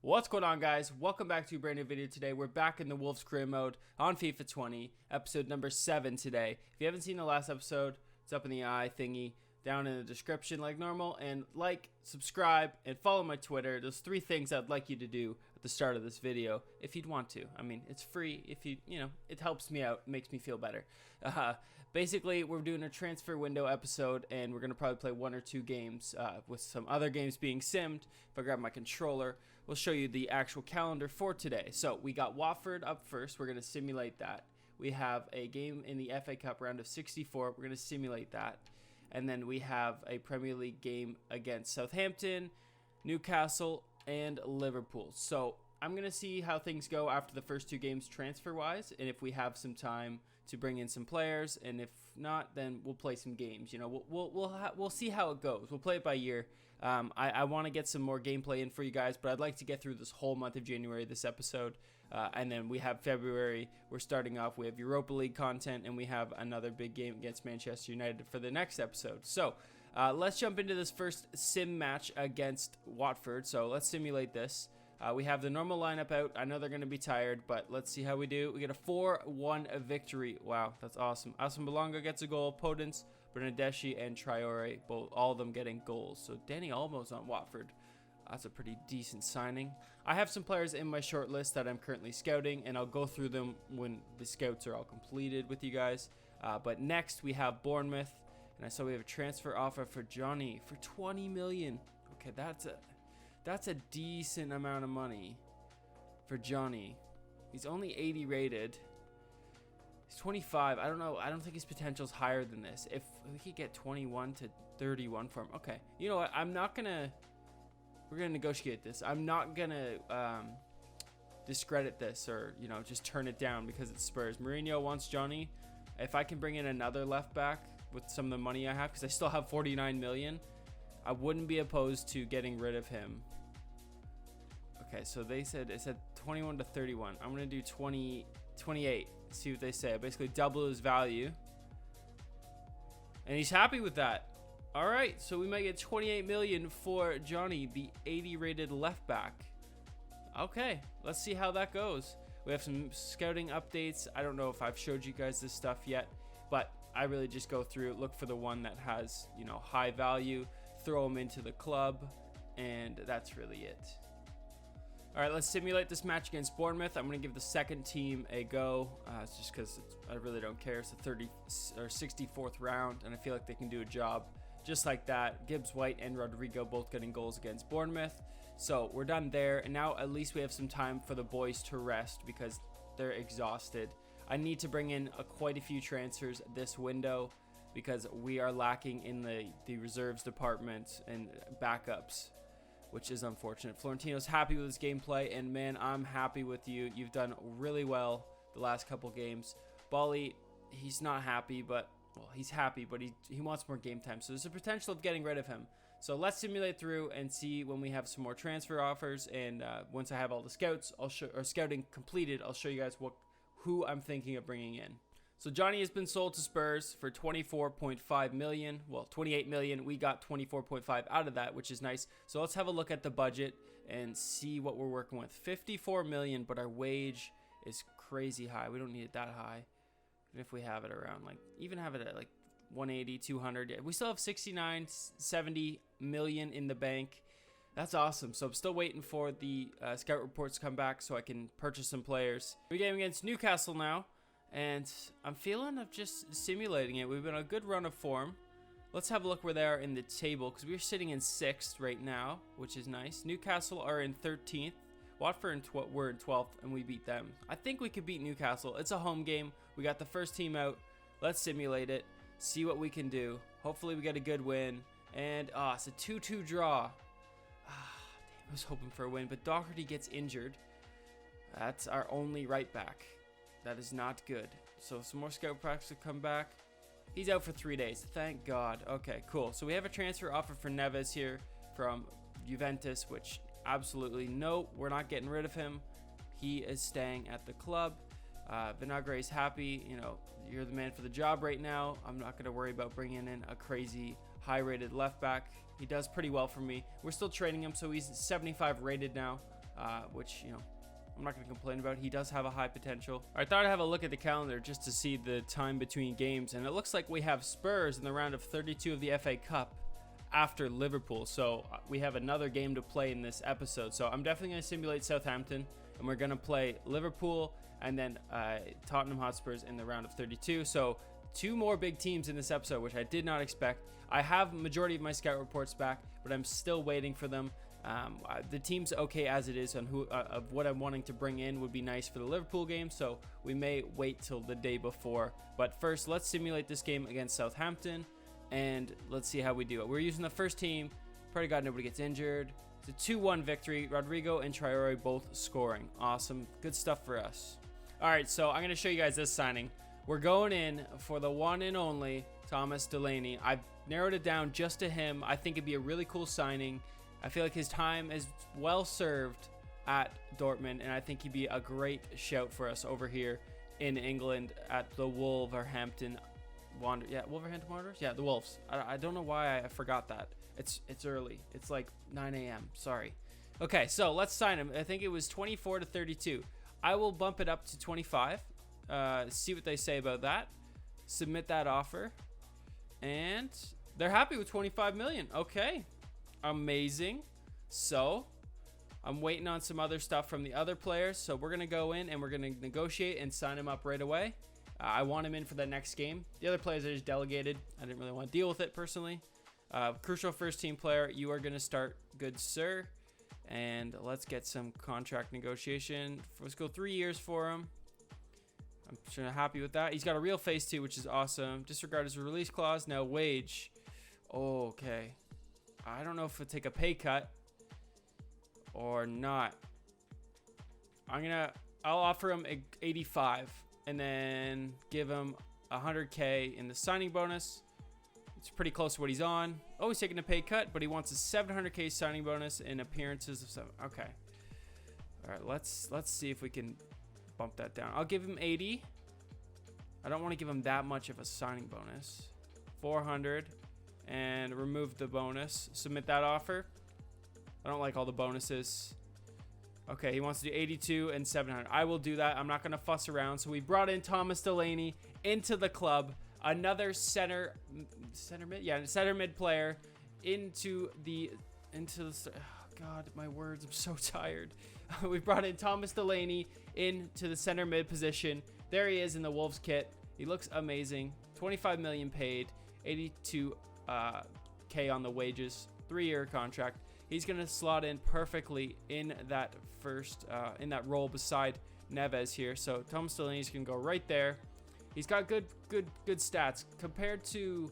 What's going on, guys? Welcome back to a brand new video today. We're back in the Wolves career mode on FIFA 20, episode number 7 today. If you haven't seen the last episode, it's up in the eye thingy down in the description like normal. And like, subscribe, and follow my Twitter. There's 3 things I'd like you to do at the start of this video if you'd want to. I mean, it's free. If you know, it helps me out, it makes me feel better. Basically, we're doing a transfer window episode, and we're going to probably play 1 or 2 games with some other games being simmed. If I grab my controller, we'll show you the actual calendar for today. So we got Watford up first. We're going to simulate that. We have a game in the FA Cup round of 64. We're going to simulate that. And then we have a Premier League game against Southampton, Newcastle, and Liverpool. So I'm going to see how things go after the first 2 games transfer-wise, and if we have some time to bring in some players, and if not, then we'll play some games. You know, we'll see how it goes. We'll play it by year. I want to get some more gameplay in for you guys, but I'd like to get through this whole month of January, this episode, and then we have February. We're starting off. We have Europa League content, and we have another big game against Manchester United for the next episode. So let's jump into this first sim match against Watford. So let's simulate this. We have the normal lineup out. I know they're going to be tired, but let's see how we do. We get a 4-1 victory. Wow, that's awesome. Asim Belonga gets a goal. Podence, Bernadeschi, and Traore, all of them getting goals. So Danny Olmo's on Watford. That's a pretty decent signing. I have some players in my short list that I'm currently scouting, and I'll go through them when the scouts are all completed with you guys. But next, we have Bournemouth, and I saw we have a transfer offer for Johnny for 20 million. Okay, that's a decent amount of money for Johnny. He's only 80 rated. He's 25. I don't know. I don't think his potential is higher than this. If we could get 21 to 31 for him. Okay. You know what? We're going to negotiate this. I'm not going to discredit this or, you know, just turn it down because it's Spurs. Mourinho wants Johnny. If I can bring in another left back with some of the money I have, because I still have 49 million, I wouldn't be opposed to getting rid of him. Okay, so it said 21 to 31. I'm going to do 28. See what they say. I basically double his value. And he's happy with that. All right, so we might get 28 million for Johnny, the 80 rated left back. Okay, let's see how that goes. We have some scouting updates. I don't know if I've showed you guys this stuff yet, but I really just go through, look for the one that has, you know, high value, throw them into the club, and that's really it. All right, let's simulate this match against Bournemouth. I'm going to give the second team a go. It's just because I really don't care. It's the 30 or 64th round, and I feel like they can do a job just like that. Gibbs White and Rodrigo both getting goals against Bournemouth. So we're done there, and now at least we have some time for the boys to rest because they're exhausted. I need to bring in quite a few transfers this window because we are lacking in the reserves department and backups, which is unfortunate. Florentino's happy with his gameplay, and man, I'm happy with you. You've done really well the last couple games. Bali, he's not happy, but, well, he's happy, but he wants more game time, so there's a potential of getting rid of him. So let's simulate through and see when we have some more transfer offers, and once I have all the scouts, scouting completed, I'll show you guys who I'm thinking of bringing in. So Johnny has been sold to Spurs for 24.5 million. Well, 28 million. We got 24.5 out of that, which is nice. So let's have a look at the budget and see what we're working with. 54 million, but our wage is crazy high. We don't need it that high. Even if we have it around, like, even have it at like 180, 200. We still have 69, 70 million in the bank. That's awesome. So I'm still waiting for the scout reports to come back so I can purchase some players. We're game against Newcastle now, and I'm feeling of just simulating it. We've been on a good run of form. Let's have a look where they are in the table, because we're sitting in 6th right now, which is nice. Newcastle are in 13th. Watford we're in 12th, and we beat them. I think we could beat Newcastle. It's a home game. We got the first team out. Let's simulate it, see what we can do. Hopefully we get a good win. And it's a 2-2 draw. Damn, I was hoping for a win, but Doherty gets injured. That's our only right back. That is not good. So some more scout practice to come back. He's out for 3 days. Thank God. Okay, cool. So we have a transfer offer for Neves here from Juventus, which absolutely no, we're not getting rid of him. He is staying at the club. Vinagre is happy. You know, you're the man for the job right now. I'm not going to worry about bringing in a crazy high-rated left back. He does pretty well for me. We're still trading him, so he's 75 rated now. which, you know, I'm not going to complain about. He does have a high potential. I thought I'd have a look at the calendar just to see the time between games, and it looks like we have Spurs in the round of 32 of the FA Cup after Liverpool. So we have another game to play in this episode. So I'm definitely going to simulate Southampton, and we're going to play Liverpool and then Tottenham Hotspurs in the round of 32. So 2 more big teams in this episode, which I did not expect. I have majority of my scout reports back, but I'm still waiting for them. The team's okay as it is, on who of what I'm wanting to bring in would be nice for the Liverpool game, so we may wait till the day before. But first, let's simulate this game against Southampton, and let's see how we do it. We're using the first team. Pray to God nobody gets injured. It's a 2-1 victory. Rodrigo and Traore both scoring. Awesome. Good stuff for us. All right, so I'm going to show you guys this signing. We're going in for the one and only Thomas Delaney. I've narrowed it down just to him. I think it'd be a really cool signing. I feel like his time is well served at Dortmund, and I think he'd be a great shout for us over here in England at the Wolverhampton Wanderers. Yeah, Wolverhampton Wanderers? Yeah, the Wolves. I don't know why I forgot that. It's early. It's like 9 a.m. Sorry. Okay, so let's sign him. I think it was 24 to 32. I will bump it up to 25. See what they say about that. Submit that offer. And they're happy with 25 million. Okay. Amazing. So I'm waiting on some other stuff from the other players. So we're going to go in and we're going to negotiate and sign him up right away. I want him in for the next game. The other players are just delegated. I didn't really want to deal with it personally. Crucial first team player. You are going to start, good sir. And let's get some contract negotiation. Let's go 3 years for him. I'm sure happy with that. He's got a real face too, which is awesome. Disregard his release clause. Now wage. Okay. I don't know if I'll take a pay cut or not. I'll offer him 85 and then give him 100K in the signing bonus. It's pretty close to what he's on. Oh, he's taking a pay cut, but he wants a 700K signing bonus and appearances of 7. Okay. All right, let's see if we can bump that down. I'll give him 80. I don't want to give him that much of a signing bonus. 400 and remove the bonus. Submit that offer. I don't like all the bonuses. Okay, he wants to do 82 and 700. I will do that. I'm not going to fuss around. So we brought in Thomas Delaney into the club. Another center mid? Yeah, center mid player into the oh God, my words. I'm so tired. We brought in Thomas Delaney into the center mid position. There he is in the Wolves kit. He looks amazing. 25 million paid, 82 K on the wages, 3-year contract. He's gonna slot in perfectly in that first in that role beside Neves here. So Thomas Delaney's gonna go right there. He's got good stats compared to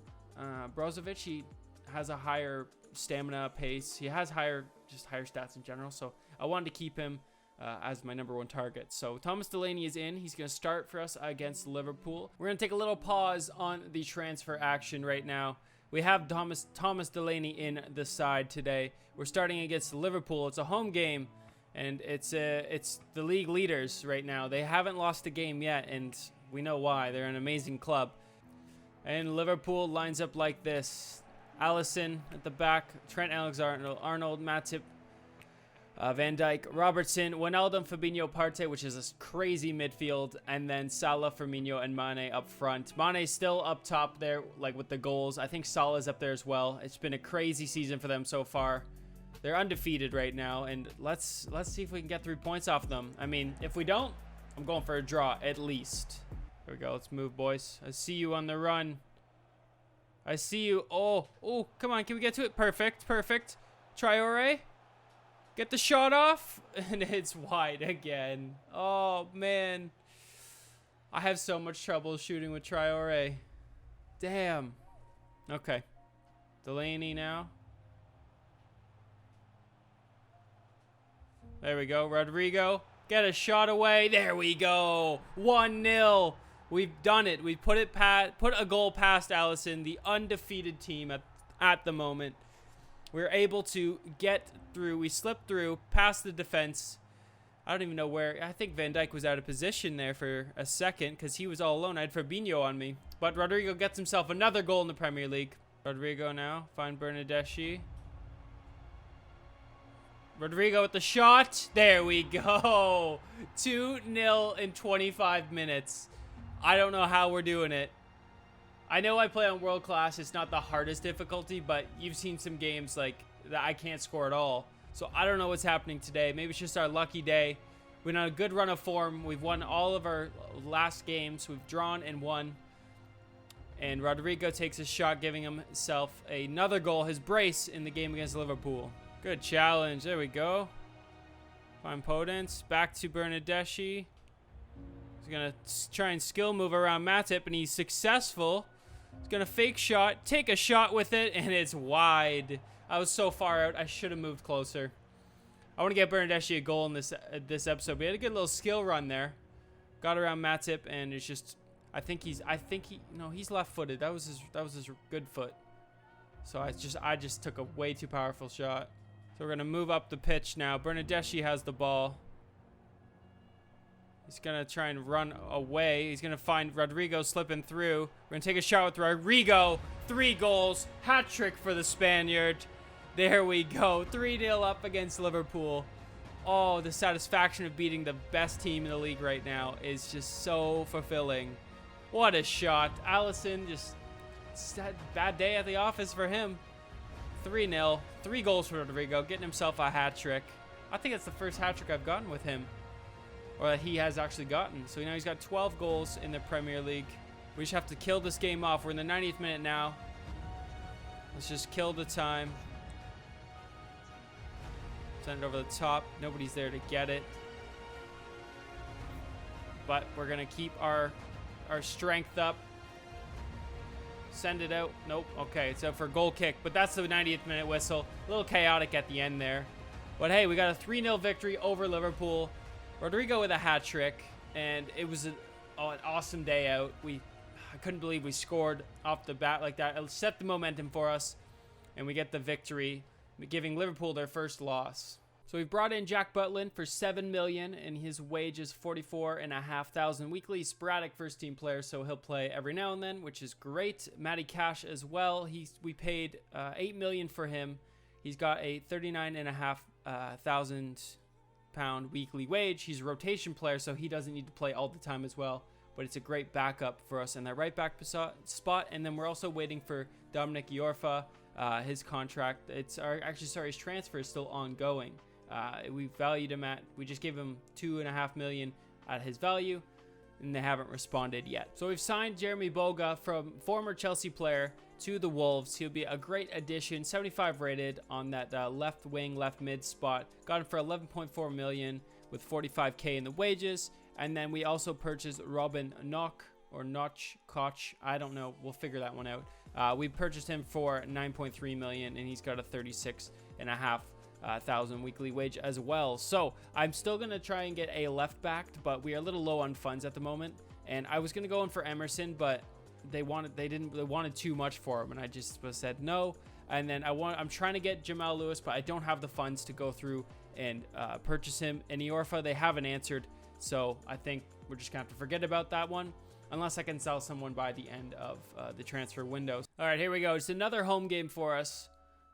Brozovic. He has a higher stamina, pace. He has higher stats in general. So I wanted to keep him as my number 1 target. So Thomas Delaney is in. He's going to start for us against Liverpool. We're going to take a little pause on the transfer action right now. We have Thomas Delaney in the side today. We're starting against Liverpool. It's a home game, and it's the league leaders right now. They haven't lost a game yet, and we know why. They're an amazing club. And Liverpool lines up like this. Alisson at the back, Trent Alexander-Arnold, Matip, Van Dijk, Robertson, Wijnaldum, Fabinho, Partey, which is a crazy midfield, and then Salah, Firmino, and Mane up front. Mane's still up top there, like with the goals. I think Salah's up there as well. It's been a crazy season for them so far. They're undefeated right now, and let's see if we can get 3 points off them. I mean, if we don't, I'm going for a draw at least. Here we go. Let's move, boys. I see you on the run. I see you. Oh, come on. Can we get to it? Perfect. Traore. Get the shot off. And it's wide again. Oh, man. I have so much trouble shooting with Traore. Damn. Okay. Delaney now. There we go. Rodrigo. Get a shot away. There we go. 1-0. We've done it. We put a goal past Alisson, the undefeated team at the moment. We're able to get through. We slipped through past the defense. I don't even know where. I think Van Dijk was out of position there for a second because he was all alone. I had Fabinho on me. But Rodrigo gets himself another goal in the Premier League. Rodrigo now. Find Bernardeschi. Rodrigo with the shot. There we go. 2-0 in 25 minutes. I don't know how we're doing it. I know I play on world class. It's not the hardest difficulty, but you've seen some games like that I can't score at all. So I don't know what's happening today. Maybe it's just our lucky day. We're on a good run of form. We've won all of our last games. We've drawn and won. And Rodrigo takes a shot, giving himself another goal, his brace in the game against Liverpool. Good challenge. There we go. Fine potence. Back to Bernardeschi. He's going to try and skill move around Matip, and he's successful. He's going to fake shot, take a shot with it, and it's wide. I was so far out. I should have moved closer. I want to get Bernardeschi a goal in this episode. We had a good little skill run there. Got around Matip, and it's just... no, he's left-footed. That was his good foot. So I just took a way too powerful shot. So we're gonna move up the pitch now. Bernardeschi has the ball. He's gonna try and run away. He's gonna find Rodrigo slipping through. We're gonna take a shot with Rodrigo. 3 goals, hat trick for the Spaniard. There we go. 3-0 up against Liverpool. Oh, the satisfaction of beating the best team in the league right now is just so fulfilling. What a shot. Allison just had a bad day at the office for him. 3-0. 3 goals for Rodrigo, getting himself a hat trick. I think it's the first hat trick I've gotten with him. Or that he has actually gotten. So now he's got 12 goals in the Premier League. We just have to kill this game off. We're in the 90th minute now. Let's just kill the time. Send it over the top. Nobody's there to get it. But we're going to keep our strength up. Send it out. Nope. Okay, it's out for a goal kick. But that's the 90th minute whistle. A little chaotic at the end there. But hey, we got a 3-0 victory over Liverpool. Rodrigo with a hat trick. And it was an awesome day out. I couldn't believe we scored off the bat like that. It set the momentum for us. And we get the victory, giving Liverpool their first loss. So we brought in Jack Butland for $7 million, and his wage is $44,500 weekly. Sporadic first-team player, so he'll play every now and then, which is great. Matty Cash as well. We paid $8 million for him. He's got a £39,500 weekly wage. He's a rotation player, so he doesn't need to play all the time as well. But it's a great backup for us in that right back spot. And then we're also waiting for Dominic Iorfa. His contract, his transfer is still ongoing. We valued him we just gave him $2.5 million at his value, and they haven't responded yet. So we've signed Jeremy Boga, from former Chelsea player, to the Wolves. He'll be a great addition, 75 rated on that left wing, left mid spot. Got him for $11.4 million with $45K in the wages. And then we also purchased Robin Koch. I don't know. We'll figure that one out. We purchased him for $9.3 million, and he's got a $36,500 weekly wage as well. So I'm still gonna try and get a left back, but we are a little low on funds at the moment. And I was gonna go in for Emerson, but they wanted too much for him, and I just said no. And then I'm trying to get Jamal Lewis, but I don't have the funds to go through and purchase him. And Iorfa, they haven't answered, so I think we're just gonna have to forget about that one. Unless I can sell someone by the end of the transfer windows. All right, here we go. It's another home game for us,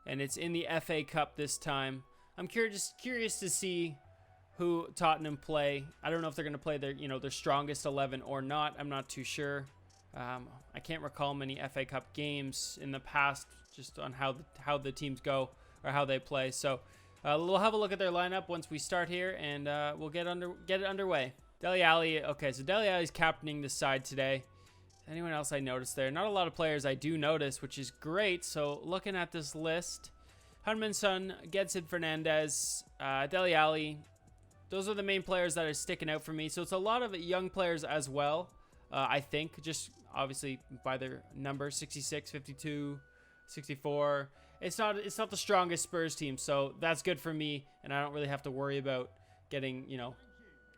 and it's in the FA Cup this time. I'm curious to see who Tottenham play. I don't know if they're going to play their strongest 11 or not. I'm not too sure. I can't recall many FA Cup games in the past, just on how the teams go or how they play. So we'll have a look at their lineup once we start here, and we'll get it underway. Dele Alli, okay, so Dele Alli's captaining the side today. Anyone else I noticed there? Not a lot of players I do notice, which is great. So looking at this list, Heung-min-son, Gedson Fernandez, Dele Alli, those are the main players that are sticking out for me. So it's a lot of young players as well, I think, just obviously by their number, 66, 52, 64. It's not the strongest Spurs team, so that's good for me, and I don't really have to worry about getting,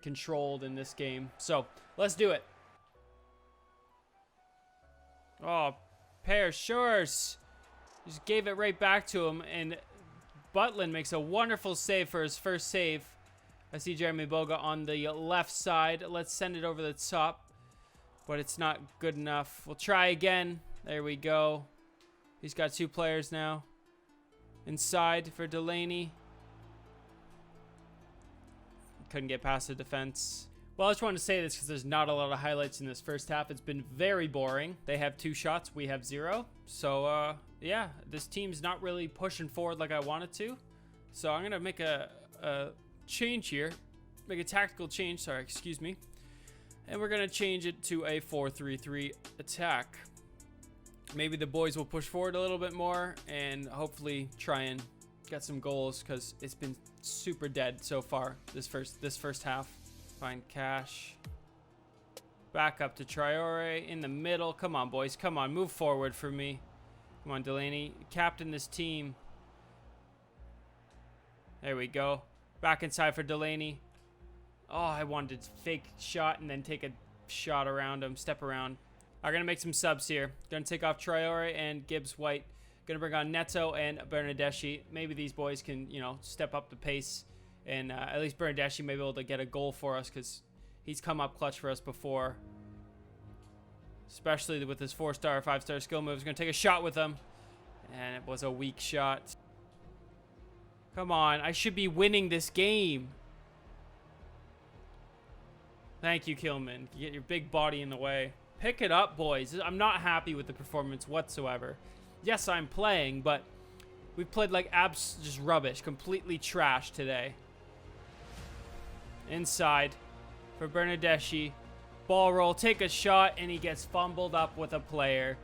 controlled in this game. So let's do it. Oh, pair Shores just gave it right back to him, and Butland makes a wonderful save for his first save. I see Jeremy Boga on the left side. Let's send it over the top, but it's not good enough. We'll try again. There we go. He's got 2 players now inside for Delaney. couldn't get past the defense. Well, I just wanted to say this because there's not a lot of highlights in this first half. It's been very boring. They have 2 shots. We have 0. So, yeah, this team's not really pushing forward like I wanted to. So I'm going to make a change here. Make a tactical change. Sorry, excuse me. And we're going to change it to a 4-3-3 attack. Maybe the boys will push forward a little bit more and hopefully try and get some goals because it's been super dead so far this first half. Find Cash. Back up to Traore in the middle. Come on, boys. Come on. Move forward for me. Come on, Delaney. Captain this team. There we go. Back inside for Delaney. Oh, I wanted to fake shot and then take a shot around him. Step around. I'm going to make some subs here. Going to take off Traore and Gibbs-White. Going to bring on Neto and Bernardeschi. Maybe these boys can, you know, step up the pace. And at least Bernardeschi may be able to get a goal for us because he's come up clutch for us before. Especially with his 4-star, 5-star skill moves. Going to take a shot with him. And it was a weak shot. Come on. I should be winning this game. Thank you, Kilman. You get your big body in the way. Pick it up, boys. I'm not happy with the performance whatsoever. Yes, I'm playing, but we played like just rubbish. Completely trash today. Inside for Bernardeschi. Ball roll. Take a shot, and he gets fumbled up with a player.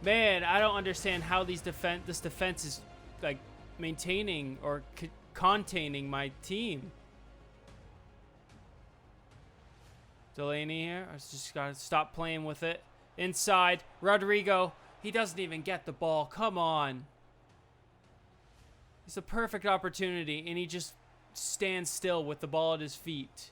Man, I don't understand how this defense is like maintaining or containing my team. Delaney here. I just got to stop playing with it. Inside. Rodrigo. He doesn't even get the ball. Come on. It's a perfect opportunity, and he just stands still with the ball at his feet.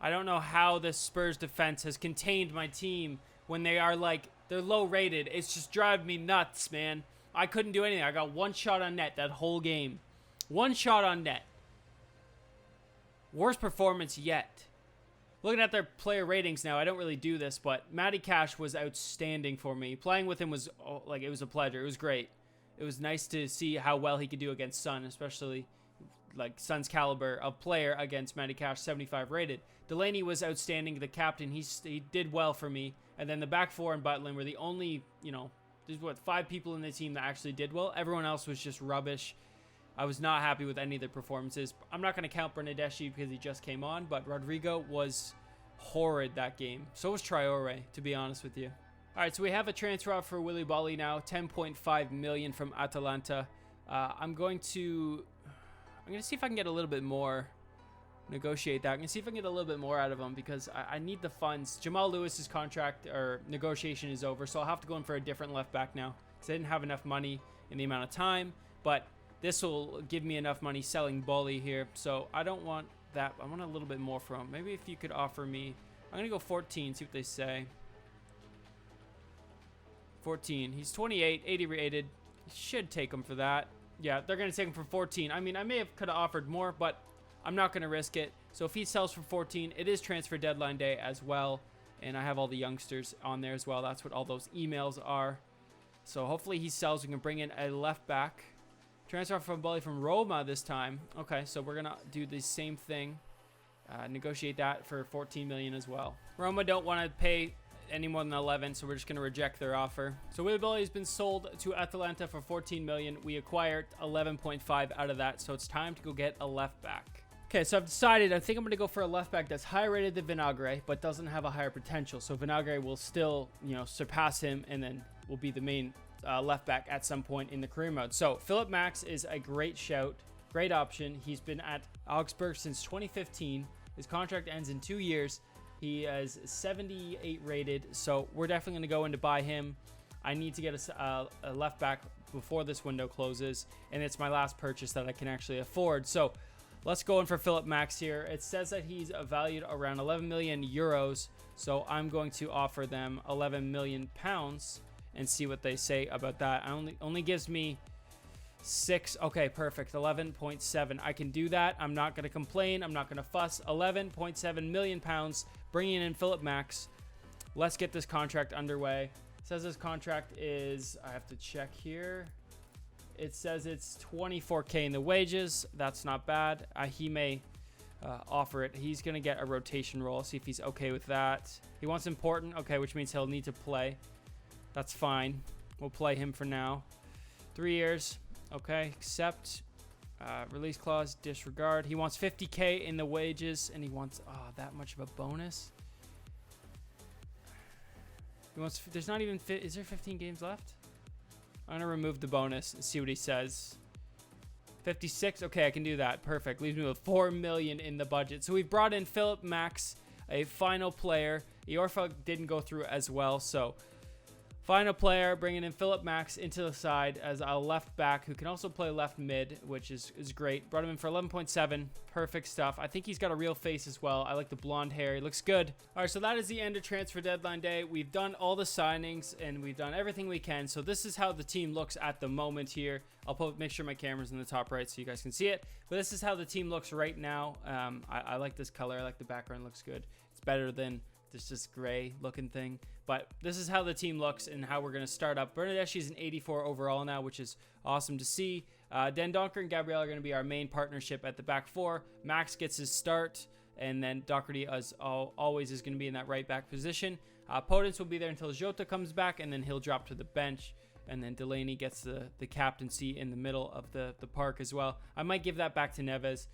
I don't know how this Spurs defense has contained my team when they are like, they're low rated. It's just driving me nuts, man. I couldn't do anything. I got 1 shot on net that whole game. 1 shot on net. Worst performance yet. Looking at their player ratings now, I don't really do this, but Matty Cash was outstanding for me. Playing with him was, like, it was a pleasure. It was great. It was nice to see how well he could do against Son, especially, like, Son's caliber of player against Matty Cash, 75 rated. Delaney was outstanding, the captain. He did well for me. And then the back 4 and Butland were the only, you know, there's, 5 people in the team that actually did well. Everyone else was just rubbish. I was not happy with any of their performances. I'm not going to count Bernardeschi because he just came on, but Rodrigo was horrid that game. So was Traore, to be honest with you. All right, so we have a transfer offer for Willy Bolly now, 10.5 million from Atalanta. I'm going to see if I can get a little bit more, negotiate that. I'm going to see if I can get a little bit more out of him because I need the funds. Jamal Lewis's contract or negotiation is over, so I'll have to go in for a different left back now because I didn't have enough money in the amount of time, but this will give me enough money selling Bolly here, so I don't want that. I want a little bit more from him. Maybe if you could offer me, I'm going to go 14, see what they say. 14. He's 28, 80 rated. Should take him for that. Yeah, they're going to take him for 14. I mean, I could have offered more, but I'm not going to risk it. So if he sells for 14, it is transfer deadline day as well. And I have all the youngsters on there as well. That's what all those emails are. So hopefully he sells. We can bring in a left back. Transfer from Bolly from Roma this time. Okay, so we're going to do the same thing. Negotiate that for 14 million as well. Roma don't want to pay any more than 11, so we're just going to reject their offer. So Willy Bolly has been sold to Atalanta for 14 million. We acquired 11.5 out of that, so it's time to go get a left back. Okay, so I've decided I think I'm going to go for a left back that's higher rated than Vinagre, but doesn't have a higher potential. So Vinagre will still, you know, surpass him and then will be the main left back at some point in the career mode. So Philip Max is a great shout, great option. He's been at Augsburg since 2015. His contract ends in 2 years. He is 78 rated, so we're definitely going to go in to buy him. I need to get a left back before this window closes, and it's my last purchase that I can actually afford. So let's go in for Philip Max here. It says that he's valued around 11 million euros, so I'm going to offer them 11 million pounds and see what they say about that. Only gives me 6. Okay, perfect. 11.7. I can do that. I'm not going to complain. I'm not going to fuss. 11.7 million pounds. Bringing in Philip Max. Let's get this contract underway. It says his contract is, I have to check here. It says it's 24K in the wages. That's not bad. He may offer it. He's going to get a rotation role. See if he's okay with that. He wants important. Okay, which means he'll need to play. That's fine. We'll play him for now. 3 years. Okay, accept. Release clause, disregard. He wants 50K in the wages, and he wants that much of a bonus. He wants. There's not even. Is there 15 games left? I'm gonna remove the bonus and see what he says. 56. Okay, I can do that. Perfect. Leaves me with 4 million in the budget. So we've brought in Philip Max, a final player. Iorfa didn't go through as well, so. Final player, bringing in Philip Max into the side as a left back who can also play left mid, which is great. Brought him in for 11.7. Perfect stuff. I think he's got a real face as well. I like the blonde hair. He looks good. All right, so that is the end of transfer deadline day. We've done all the signings and we've done everything we can. So this is how the team looks at the moment here. I'll make sure my camera's in the top right so you guys can see it. But this is how the team looks right now. I like this color. I like the background. Looks good. It's better than this just gray looking thing. But this is how the team looks and how we're going to start up. Bernadeschi's an 84 overall now, which is awesome to see. Den Donker and Gabriel are going to be our main partnership at the back four. Max gets his start, and then Doherty, as always, is going to be in that right back position. Podence will be there until Jota comes back, and then he'll drop to the bench. And then Delaney gets the captaincy in the middle of the park as well. I might give that back to Neves,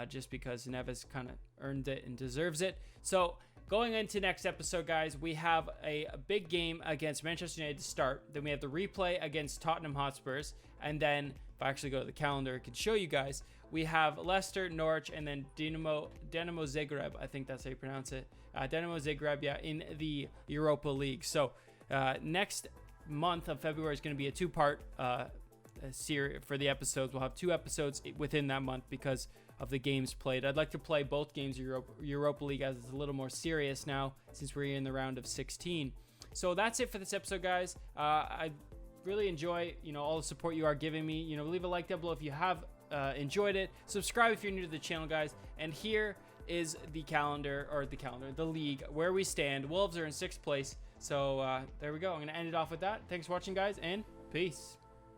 just because Neves kind of earned it and deserves it. So going into next episode, guys, we have a big game against Manchester United to start. Then we have the replay against Tottenham Hotspurs. And then, if I actually go to the calendar, I can show you guys. We have Leicester, Norwich, and then Dinamo Zagreb. I think that's how you pronounce it. Dinamo Zagreb, yeah, in the Europa League. So next month of February is going to be a two-part series for the episodes. We'll have 2 episodes within that month because of the games played. I'd like to play both games of Europa League as it's a little more serious now since we're in the round of 16. So that's it for this episode, guys. I really enjoy all the support you are giving me. Leave a like down below if you have enjoyed it. Subscribe if you're new to the channel, guys. And here is the the league where we stand. Wolves are in 6th place. So there we go. I'm gonna end it off with that. Thanks for watching, guys, and peace.